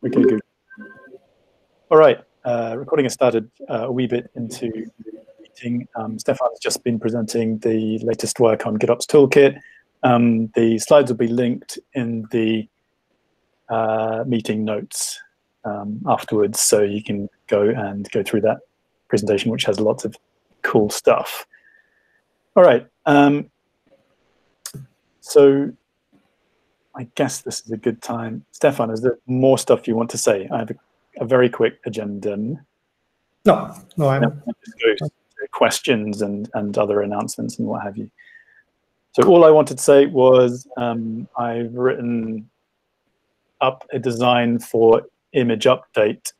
Okay, good. All right, recording has started a wee bit into the meeting. Stefan's just been presenting the latest work on GitOps Toolkit. The slides will be linked in the meeting notes afterwards, so you can go through that presentation, which has lots of cool stuff. All right, so I guess this is a good time. Stefan, is there more stuff you want to say? I have a very quick agenda. No, I'm just go to questions and other announcements and what have you. So all I wanted to say was I've written up a design for image update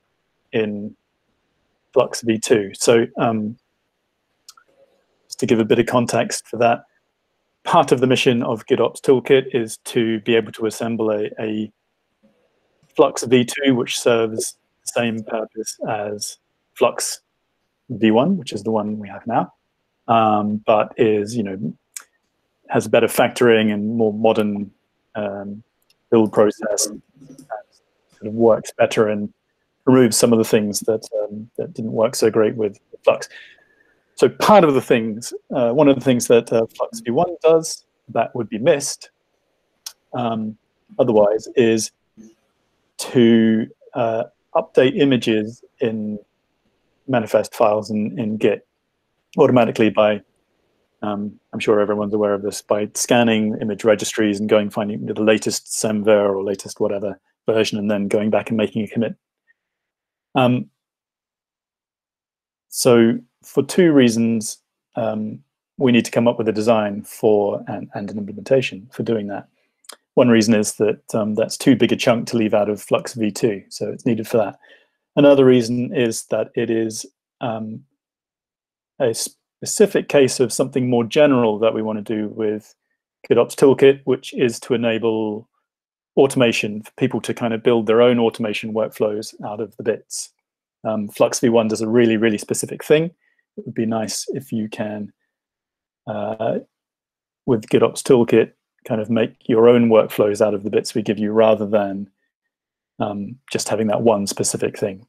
in Flux v2. So just to give a bit of context for that, part of the mission of GitOps Toolkit is to be able to assemble a Flux v2, which serves the same purpose as Flux v1, which is the one we have now, but is, has better factoring and more modern build process, and sort of works better and removes some of the things that that didn't work so great with Flux. So part of the things, one of the things that Flux v1 does that would be missed otherwise is to update images in manifest files in Git automatically by, I'm sure everyone's aware of this, by scanning image registries and finding the latest semver or latest whatever version and then going back and making a commit. So for two reasons, we need to come up with a design for and an implementation for doing that. One reason is that that's too big a chunk to leave out of Flux v2, so it's needed for that. Another reason is that it is a specific case of something more general that we want to do with GitOps Toolkit, which is to enable automation for people to kind of build their own automation workflows out of the bits. Flux v1 does a really, really specific thing. It would be nice if you can, with GitOps Toolkit, kind of make your own workflows out of the bits we give you rather than just having that one specific thing.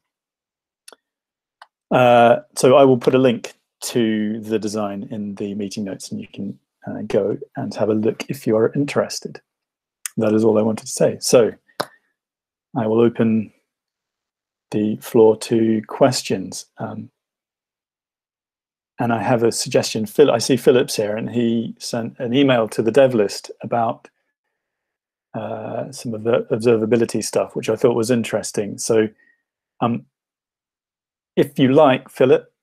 So I will put a link to the design in the meeting notes and you can go and have a look if you are interested. That is all I wanted to say. So I will open the floor to questions. And I have a suggestion. I see Philip's here, and he sent an email to the dev list about some of the observability stuff, which I thought was interesting. So if you like, Philip,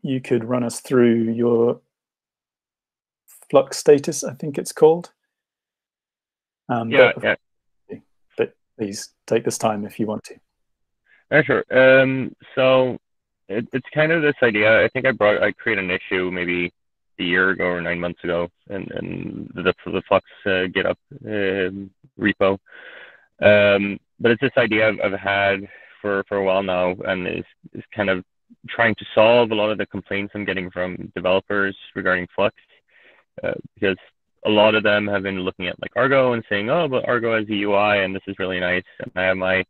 you could run us through your Flux status, I think it's called. Yeah. But please take this time if you want to. Yeah, sure. So it's kind of this idea. I think I created an issue maybe a year ago or 9 months ago, and the Flux GitHub repo. But it's this idea I've had for a while now, and is kind of trying to solve a lot of the complaints I'm getting from developers regarding Flux, because a lot of them have been looking at like Argo and saying, oh, but Argo has a UI and this is really nice. And I have my,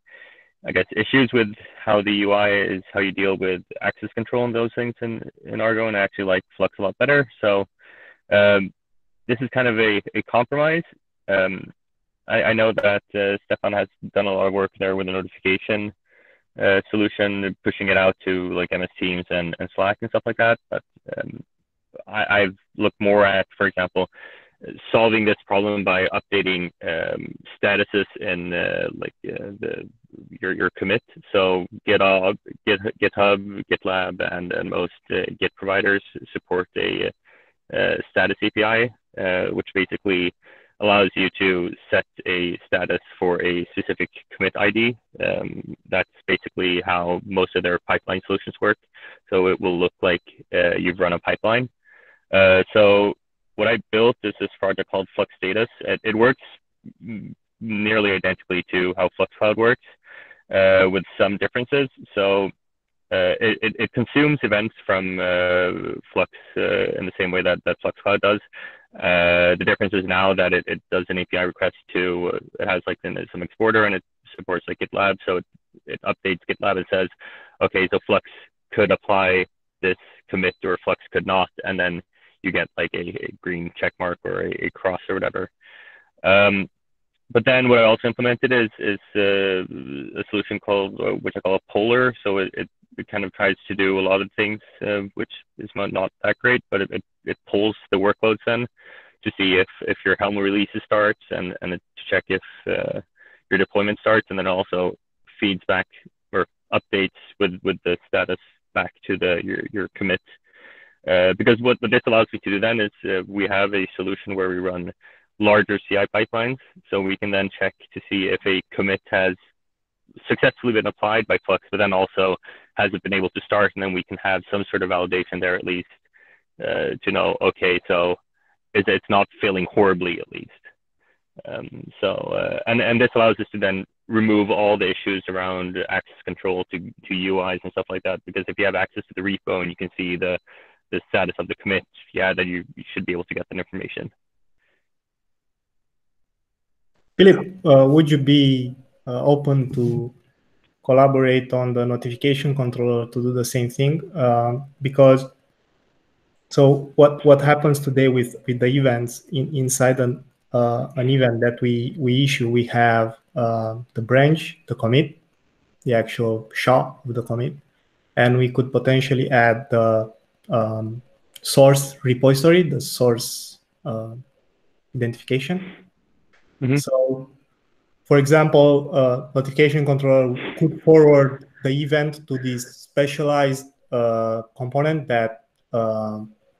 I guess, issues with how the UI is, how you deal with access control and those things in Argo, and I actually like Flux a lot better. So this is kind of a compromise. I know that Stefan has done a lot of work there with a notification solution, pushing it out to like MS Teams and Slack and stuff like that. But I've looked more at, for example, solving this problem by updating statuses in your commit. So GitHub, GitLab, and most Git providers support a status API, which basically allows you to set a status for a specific commit ID. That's basically how most of their pipeline solutions work. So it will look like you've run a pipeline. So what I built is this project called Flux Status. It works nearly identically to how Flux Cloud works, with some differences. So it consumes events from Flux in the same way that Flux Cloud does. The difference is now that it does an API request to, it has like some exporter, and it supports like GitLab, so it updates GitLab and says, okay, so Flux could apply this commit or Flux could not, and then you get like a green check mark or a cross or whatever. But then what I also implemented is a solution called, which I call a poller. So it kind of tries to do a lot of things, which is not that great, but it polls the workloads then to see if your Helm releases starts and to check if your deployment starts, and then also feeds back or updates with the status back to your commit. Because what this allows me to do then is we have a solution where we run larger CI pipelines, so we can then check to see if a commit has successfully been applied by Flux, but then also has it been able to start, and then we can have some sort of validation there at least to know, okay, so it's not failing horribly at least. And this allows us to then remove all the issues around access control to UIs and stuff like that, because if you have access to the repo and you can see the status of the commit, yeah, then you should be able to get that information. Philip, would you be open to collaborate on the notification controller to do the same thing? Because so what happens today with the events inside an event that we issue, we have the branch, the commit, the actual SHA of the commit, and we could potentially add the source repository, the source identification. Mm-hmm. So, for example, notification controller could forward the event to this specialized component that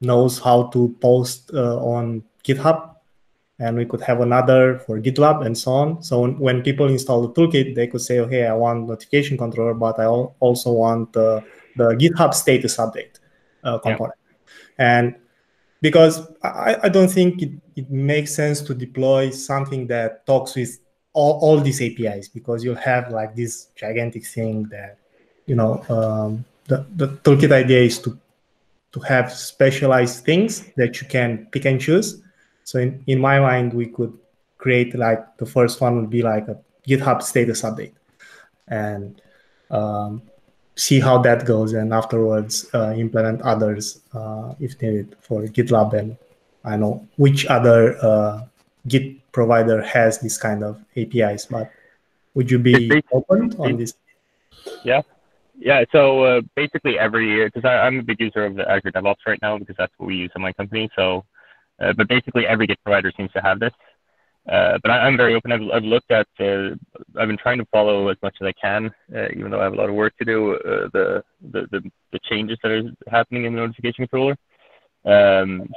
knows how to post on GitHub, and we could have another for GitLab and so on. So when people install the toolkit, they could say, okay, I want notification controller, but I also want the GitHub status update component. Yeah. And because I don't think it makes sense to deploy something that talks with all these APIs, because you'll have like this gigantic thing that, you know, the toolkit idea is to have specialized things that you can pick and choose. So in my mind, we could create like the first one would be like a GitHub status update, and see how that goes, and afterwards implement others if needed for GitLab, and I know which other Git provider has this kind of APIs. But would you be open on this? Yeah. So basically every year, because I'm a big user of the Azure DevOps right now, because that's what we use in my company. So, but basically every Git provider seems to have this. But I'm very open. I've looked at, I've been trying to follow as much as I can, even though I have a lot of work to do, the changes that are happening in the notification controller.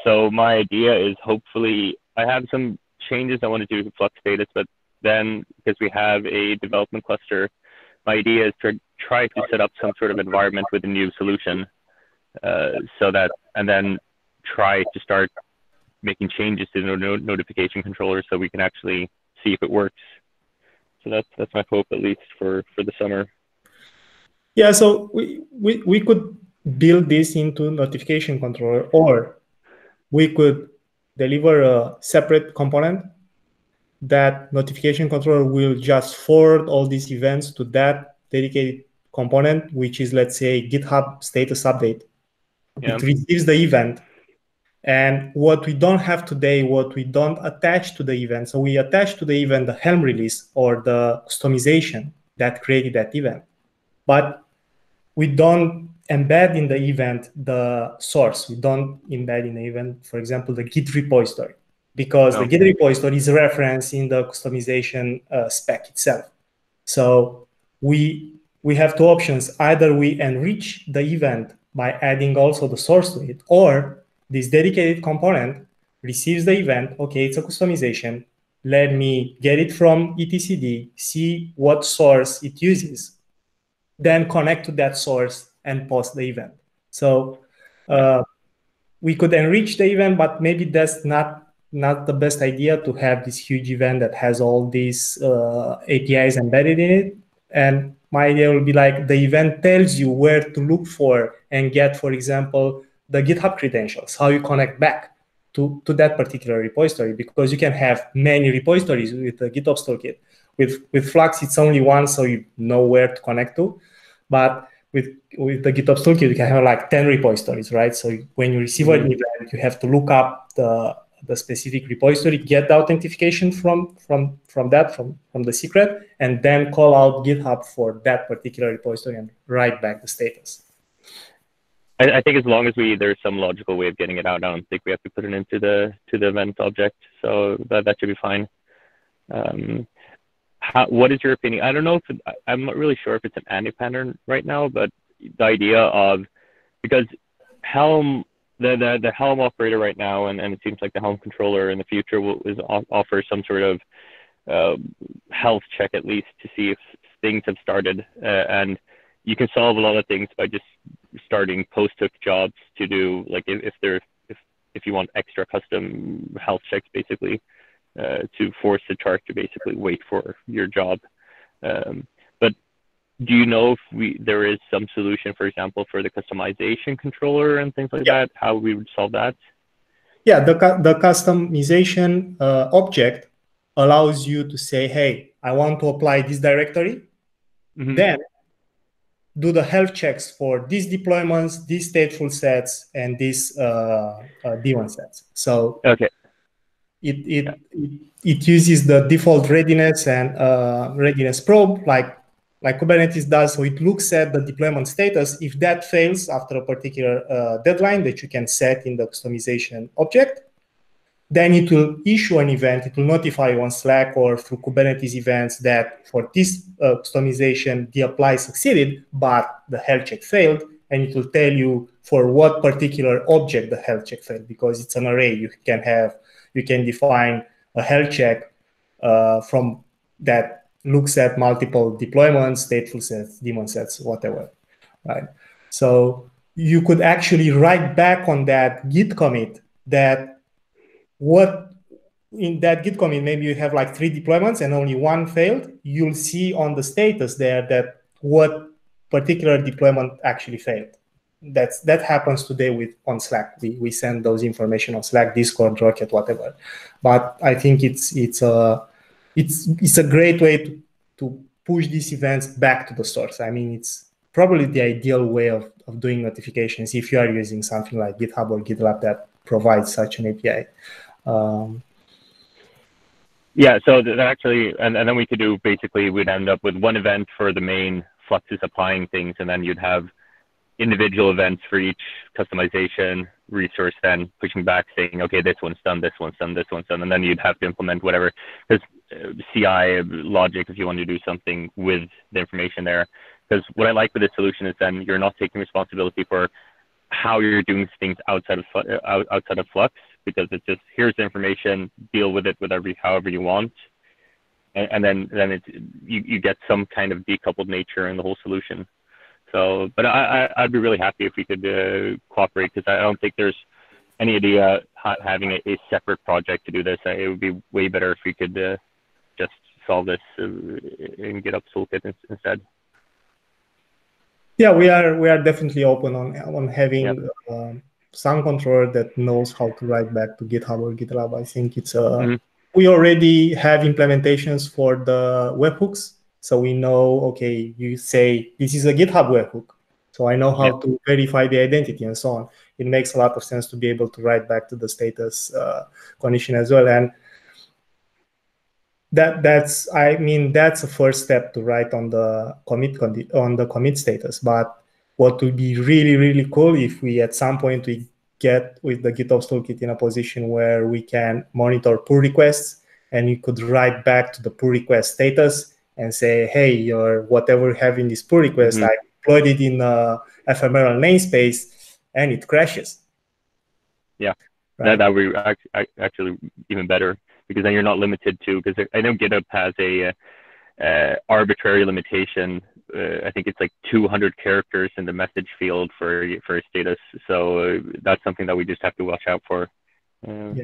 So my idea is, hopefully, I have some changes I want to do to Flux status, but then because we have a development cluster, my idea is to try to set up some sort of environment with a new solution, so that, and then try to start making changes to the notification controller so we can actually see if it works. So that's my hope, at least for the summer. Yeah, so we could build this into notification controller, or we could deliver a separate component that notification controller will just forward all these events to that dedicated component, which is, let's say, GitHub status update. Yeah. It receives the event. And what we don't have today, what we don't attach to the event, so we attach to the event the Helm release or the customization that created that event, but we don't embed in the event the source. We don't embed in the event, for example, the Git repository, because the Git repository is referenced in the customization spec itself. So we have two options. Either we enrich the event by adding also the source to it, or this dedicated component receives the event. Okay, it's a customization. Let me get it from etcd, see what source it uses, then connect to that source and post the event. So we could enrich the event, but maybe that's not the best idea to have this huge event that has all these APIs embedded in it. And my idea will be like, the event tells you where to look for and get, for example, the GitHub credentials, how you connect back to that particular repository, because you can have many repositories with the GitOps toolkit. with Flux, it's only one, so you know where to connect to. But with the GitOps toolkit, you can have like 10 repositories, right? So when you receive an event, you have to look up the specific repository, get the authentication from the secret, and then call out GitHub for that particular repository and write back the status. I think as long as there's some logical way of getting it out, I don't think we have to put it into the event object. So that should be fine. What is your opinion? I don't know if I'm not really sure if it's an anti-pattern right now, but the idea of, because Helm, the Helm operator right now, and it seems like the Helm controller in the future will offer some sort of health check at least to see if things have started, and you can solve a lot of things by just starting post-hook jobs to do, like if you want extra custom health checks, basically, to force the chart to basically wait for your job. But do you know if there is some solution, for example, for the customization controller and things like that, how we would solve that? Yeah, the customization object allows you to say, hey, I want to apply this directory. Then do the health checks for these deployments, these stateful sets, and these daemon sets. So it uses the default readiness and readiness probe like Kubernetes does. So it looks at the deployment status. If that fails after a particular deadline that you can set in the customization object, then it will issue an event. It will notify you on Slack or through Kubernetes events that for this customization, the apply succeeded, but the health check failed. And it will tell you for what particular object the health check failed, because it's an array. You can define a health check from that looks at multiple deployments, stateful sets, daemon sets, whatever, right? So you could actually write back on that Git commit that what in that Git commit, maybe you have like 3 deployments and only 1 failed. You'll see on the status there that what particular deployment actually failed. That happens today on Slack. We send those information on Slack, Discord, Rocket, whatever. But I think it's a great way to push these events back to the source. I mean, it's probably the ideal way of doing notifications if you are using something like GitHub or GitLab that provides such an API. Yeah, so that actually, and then we could do, basically, we'd end up with one event for the main Fluxes applying things, and then you'd have individual events for each customization resource, then pushing back saying, okay, this one's done, this one's done, this one's done, and then you'd have to implement whatever, because CI logic, if you want to do something with the information there. Because what I like with this solution is then you're not taking responsibility for how you're doing things outside of Flux, because it's just, here's the information, deal with it however you want, and then you get some kind of decoupled nature in the whole solution. So, but I'd be really happy if we could cooperate, because I don't think there's any idea having a separate project to do this. It would be way better if we could just solve this in GitOps Toolkit instead. Yeah, we are definitely open on having some controller that knows how to write back to GitHub or GitLab. I think it's we already have implementations for the webhooks. So we know, okay, you say this is a GitHub webhook. So I know how to verify the identity and so on. It makes a lot of sense to be able to write back to the status condition as well. And that's a first step to write on the commit status. But what would be really, really cool if we at some point we get with the GitOps toolkit in a position where we can monitor pull requests, and you could write back to the pull request status and say, hey, your whatever you have in this pull request, I deployed it in a ephemeral namespace and it crashes. Yeah, right? That would be actually even better, because then you're not limited to, because I know GitHub has a arbitrary limitation. I think it's like 200 characters in the message field for a status. So that's something that we just have to watch out for. On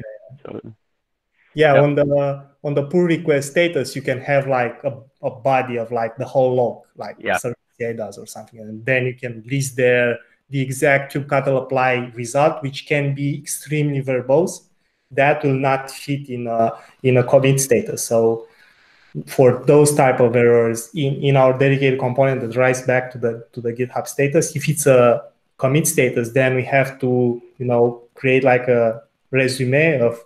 the pull request status, you can have like a body of like the whole log, like service CI does or something, and then you can list there the exact kubectl apply result, which can be extremely verbose. That will not fit in a commit status. So for those type of errors in our dedicated component that writes back to the GitHub status. If it's a commit status, then we have to create like a resume of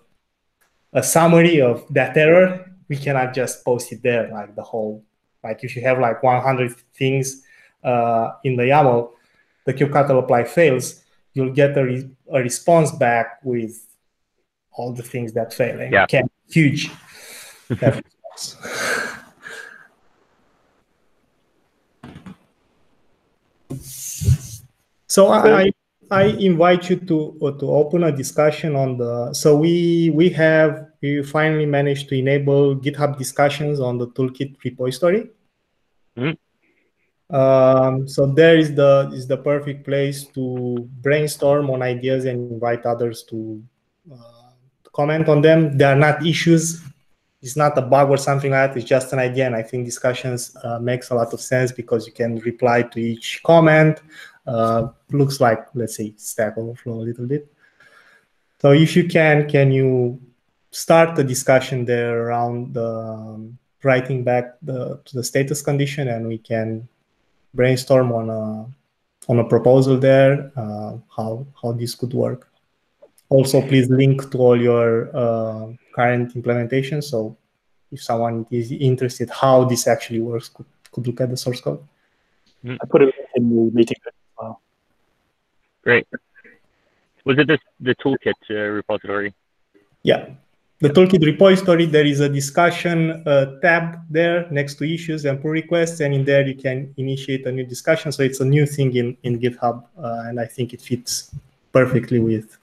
a summary of that error. We cannot just post it there like the whole, like if you have like 100 things in the YAML, the kubectl apply fails, you'll get a response back with all the things that fail. And yeah. Huge. So I invite you to open a discussion on the. So we finally managed to enable GitHub discussions on the Toolkit repository. Mm-hmm. So there is the perfect place to brainstorm on ideas and invite others to comment on them. They are not issues. It's not a bug or something like that. It's just an idea, and I think discussions makes a lot of sense because you can reply to each comment. Looks like, let's say, Stack Overflow a little bit. So if you can you start the discussion there around the writing back to the status condition, and we can brainstorm on a proposal there, how this could work. Also, please link to all your current implementations. So if someone is interested how this actually works, could look at the source code. I put it in the meeting as well. Great. Was it the Toolkit repository? Yeah. The Toolkit repository, there is a discussion tab there next to issues and pull requests, and in there you can initiate a new discussion. So it's a new thing in GitHub, and I think it fits perfectly with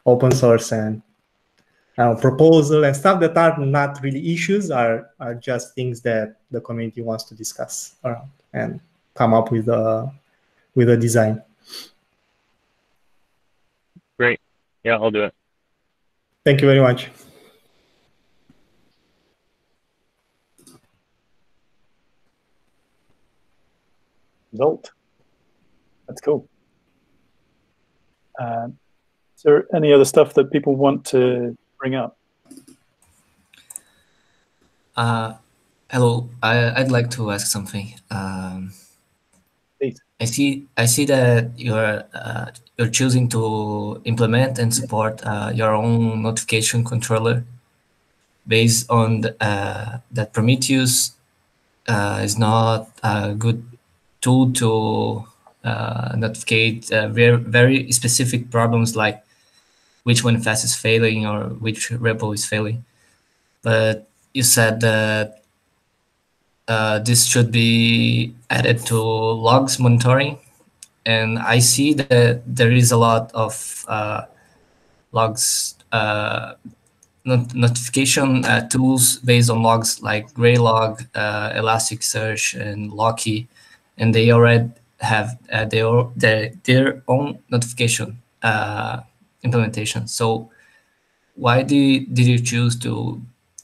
open source and proposal and stuff that are not really issues, are just things that the community wants to discuss around and come up with a design. Great. Yeah, I'll do it. Thank you very much. Result. That's cool. Is there any other stuff that people want to bring up? Hello, I'd like to ask something. Please. I see that you're choosing to implement and support your own notification controller based on that Prometheus is not a good tool to notificate very, very specific problems like which manifest is failing or which repo is failing. But you said that this should be added to logs monitoring. And I see that there is a lot of logs notification tools based on logs like Graylog, Elasticsearch, and Locky, and they already have their own notification implementation. So why did you choose to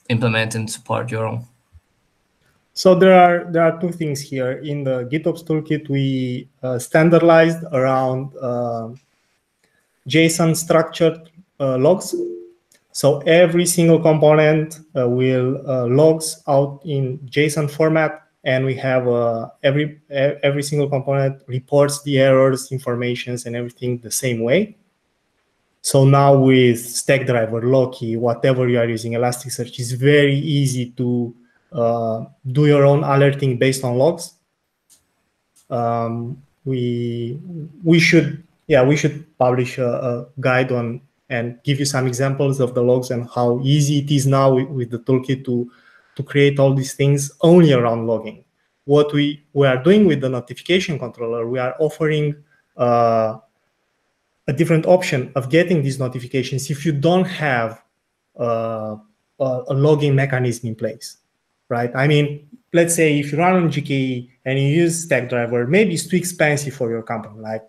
implement and support your own? So there are two things here. In the GitOps toolkit, we standardized around JSON structured logs. So every single component will logs out in JSON format, and we have every single component reports the errors, informations, and everything the same way. So now with Stackdriver, Locky, whatever you are using, Elasticsearch, it's very easy to do your own alerting based on logs. We should publish a guide on and give you some examples of the logs and how easy it is now with the toolkit to create all these things only around logging. What we are doing with the notification controller, we are offering a different option of getting these notifications if you don't have a logging mechanism in place, right? I mean, let's say if you run on GKE and you use Stackdriver, maybe it's too expensive for your company. Like,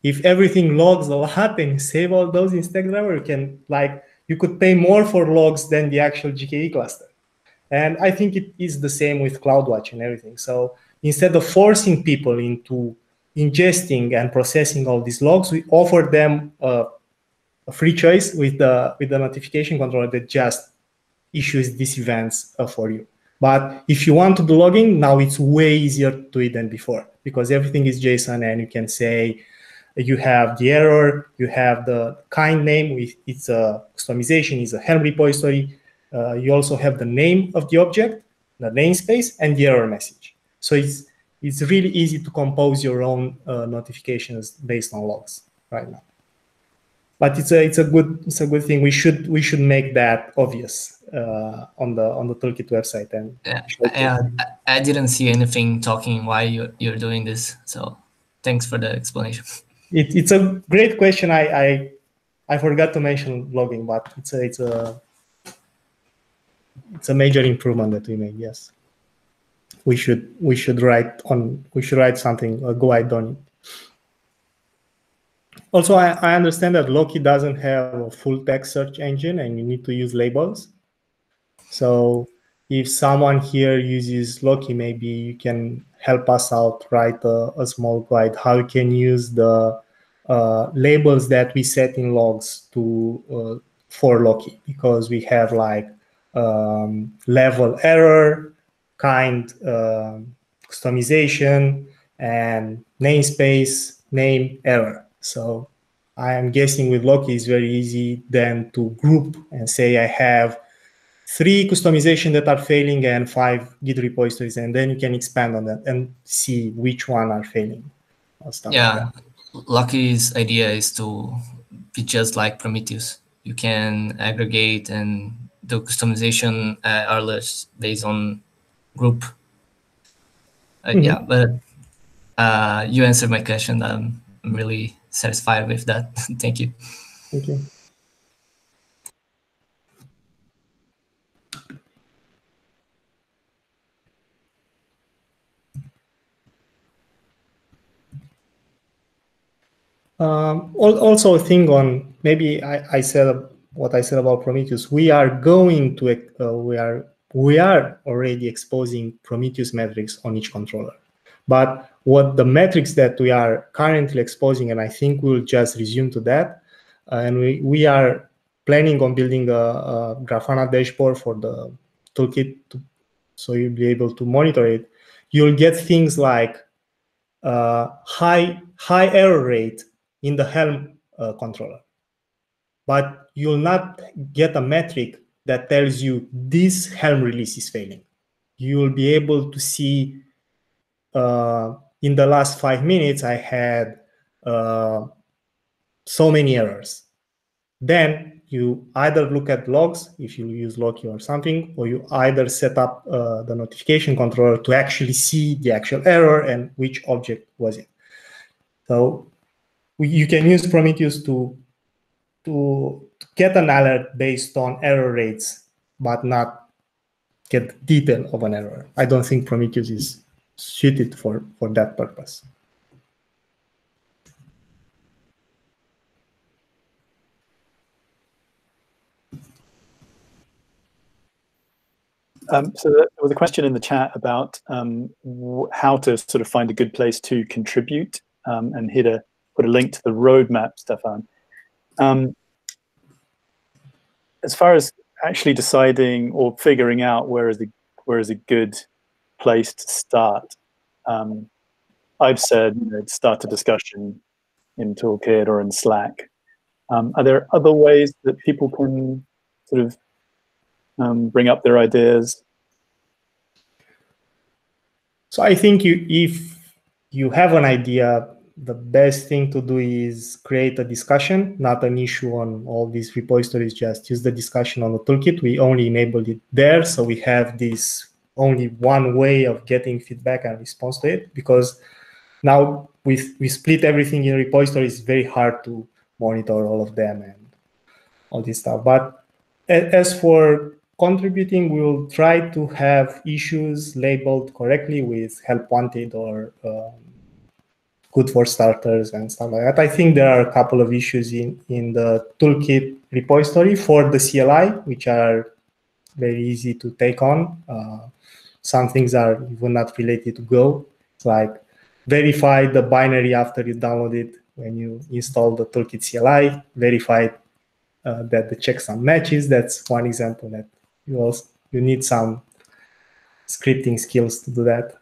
if everything logs a lot and you save all those in Stackdriver, you could pay more for logs than the actual GKE cluster. And I think it is the same with CloudWatch and everything. So instead of forcing people into ingesting and processing all these logs, we offer them a free choice with the notification controller that just issues these events for you. But if you want to do logging, now it's way easier to do it than before, because everything is JSON, and you can say you have the error, you have the kind name, with its a customization, is a Helm repository. You also have the name of the object, the namespace, and the error message. So it's really easy to compose your own notifications based on logs right now. But it's a good thing. We should make that obvious on the Toolkit website. And I didn't see anything talking why you're doing this. So thanks for the explanation. It's a great question. I forgot to mention logging, but it's a major improvement that we made. Yes, we should write something, a guide on it. Also, I understand that Loki doesn't have a full text search engine, and you need to use labels. So if someone here uses Loki, maybe you can help us out, write a small guide how you can use the labels that we set in logs to for Loki, because we have like level error, kind customization, and namespace, name, error. So I am guessing with Loki it's very easy then to group and say I have 3 customizations that are failing and 5 Git repositories, and then you can expand on that and see which one are failing. Yeah, like Lucky's idea is to be just like Prometheus. You can aggregate and do customization alerts based on group. Yeah, but you answered my question. I'm really satisfied with that. Thank you. Thank you. Also, a thing on maybe I said what I said about Prometheus. We are going to we are already exposing Prometheus metrics on each controller. But what the metrics that we are currently exposing, and I think we'll just resume to that, and we are planning on building a Grafana dashboard for the Toolkit, so you'll be able to monitor it. You'll get things like high error rate in the Helm controller, but you'll not get a metric that tells you this Helm release is failing. You will be able to see in the last 5 minutes I had so many errors. Then you either look at logs if you use Loki or something, or you either set up the notification controller to actually see the actual error and which object was it. So you can use Prometheus to get an alert based on error rates, but not get the detail of an error. I don't think Prometheus is suited for that purpose. So there was a question in the chat about how to sort of find a good place to contribute, and put a link to the roadmap, Stefan. As far as actually deciding or figuring out where is a good place to start, I've said start a discussion in Toolkit or in Slack. Are there other ways that people can sort of bring up their ideas? So I think if you have an idea, the best thing to do is create a discussion, not an issue on all these repositories. Just use the discussion on the Toolkit. We only enabled it there, so we have this only one way of getting feedback and response to it, because now we split everything in repositories. It's very hard to monitor all of them and all this stuff. But as for contributing, we will try to have issues labeled correctly with help wanted or good for starters and stuff like that. I think there are a couple of issues in the Toolkit repository for the CLI, which are very easy to take on. Some things are even not related to Go. It's like verify the binary after you download it when you install the Toolkit CLI, verify that the checksum matches. That's one example that you need some scripting skills to do that.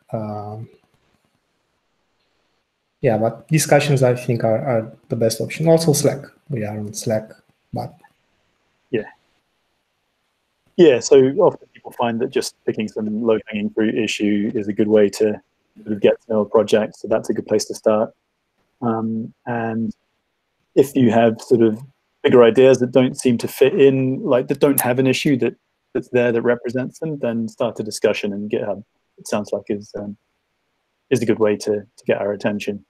Yeah, but discussions, I think, are the best option. Also Slack. We are on Slack, but yeah. So often people find that just picking some low-hanging fruit issue is a good way to sort of get to know a project. So that's a good place to start. And if you have sort of bigger ideas that don't seem to fit in, like that don't have an issue that's there that represents them, then start a discussion in GitHub. It sounds like is a good way to get our attention.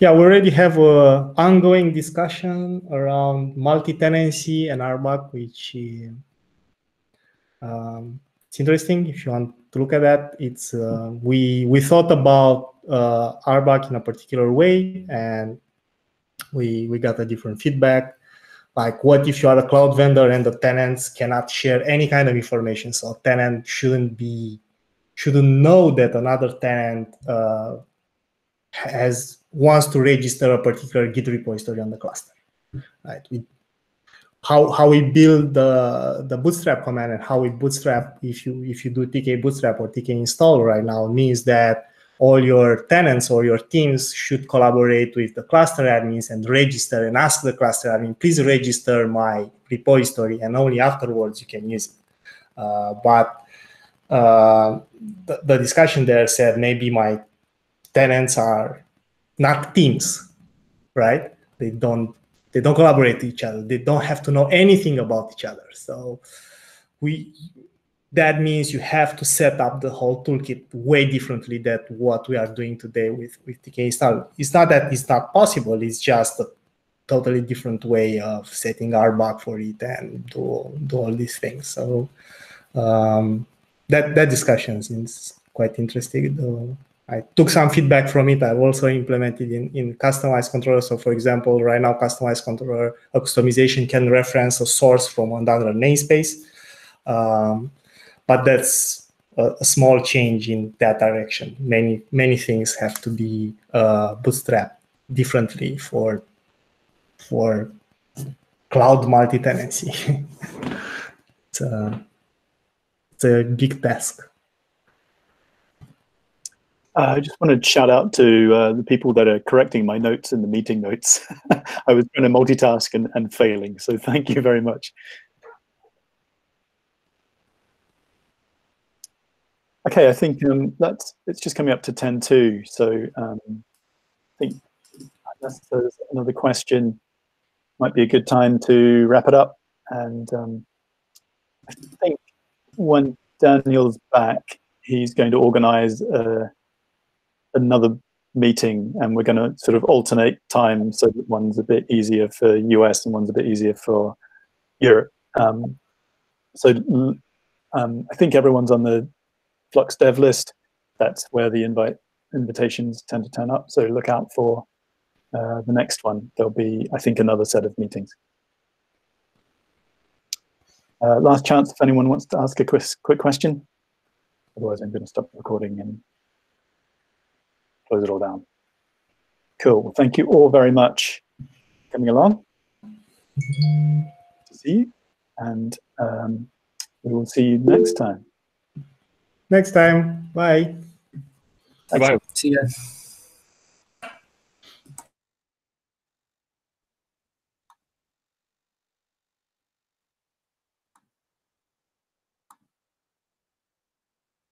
yeah, we already have an ongoing discussion around multi-tenancy and RBAC, which it's interesting. If you want to look at that, it's we thought about RBAC in a particular way, and we got a different feedback. Like, what if you are a cloud vendor and the tenants cannot share any kind of information? So tenant shouldn't know that another tenant wants to register a particular Git repository on the cluster, right? How we build the bootstrap command and how we bootstrap, if you do tk bootstrap or tk install right now, means that all your tenants or your teams should collaborate with the cluster admins and register and ask the cluster admin, please register my repository, and only afterwards you can use it. But the discussion there said maybe my tenants are not teams, right? They don't collaborate with each other. They don't have to know anything about each other. So that means you have to set up the whole toolkit way differently than what we are doing today with tk install. It's not that it's not possible. It's just a totally different way of setting RBAC for it and do all these things. So that discussion is quite interesting. I took some feedback from it. I've also implemented in customized controller. So for example, right now, customized controller customization can reference a source from another namespace. But that's a small change in that direction. Many things have to be bootstrapped differently for cloud multi-tenancy. It's a big task. I just want to shout out to the people that are correcting my notes in the meeting notes. I was trying to multitask and failing, so thank you very much. Okay, I think it's just coming up to 10:02, so I think unless there's another question, might be a good time to wrap it up. And I think when Daniel's back, he's going to organize another meeting, and we're going to sort of alternate time so that one's a bit easier for US and one's a bit easier for Europe. So I think everyone's on the Flux dev list. That's where the invitations tend to turn up. So look out for the next one. There'll be, I think, another set of meetings. Last chance if anyone wants to ask a quick question. Otherwise, I'm going to stop recording and close it all down. Cool. Well, thank you all very much for coming along. To see you, and we will see you next time. Next time. Bye. Bye. See ya.